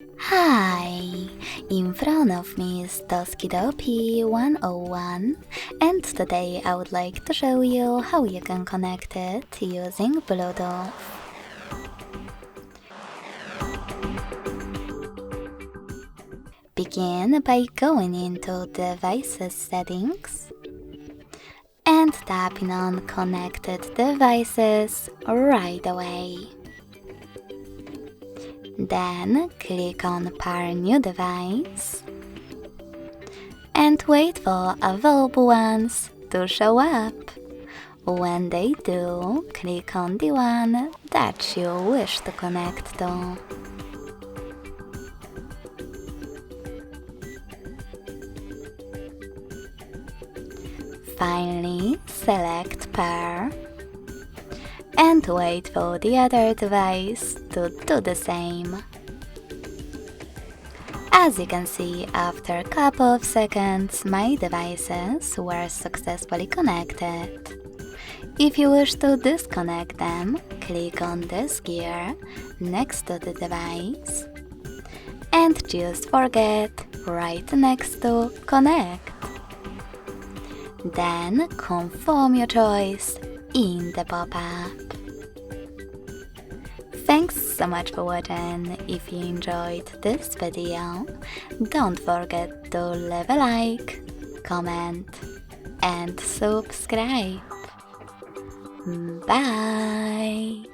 Hi! In front of me is TOSCIDO P101, and today I would like to show you how you can connect it using Bluetooth. Begin by going into Devices Settings and tapping on Connected Devices right away. Then click on Pair New Device and wait for available ones to show up. When they do, click on the one that you wish to connect to. Finally, select Pair and wait for the other device to do the same. As you can see, after a couple of seconds, my devices were successfully connected. If you wish to disconnect them, click on this gear next to the device and choose Forget right next to Connect. Then confirm your choice in the pop-up. Thanks so much for watching. If you enjoyed this video, don't forget to leave a like, comment and subscribe. Bye!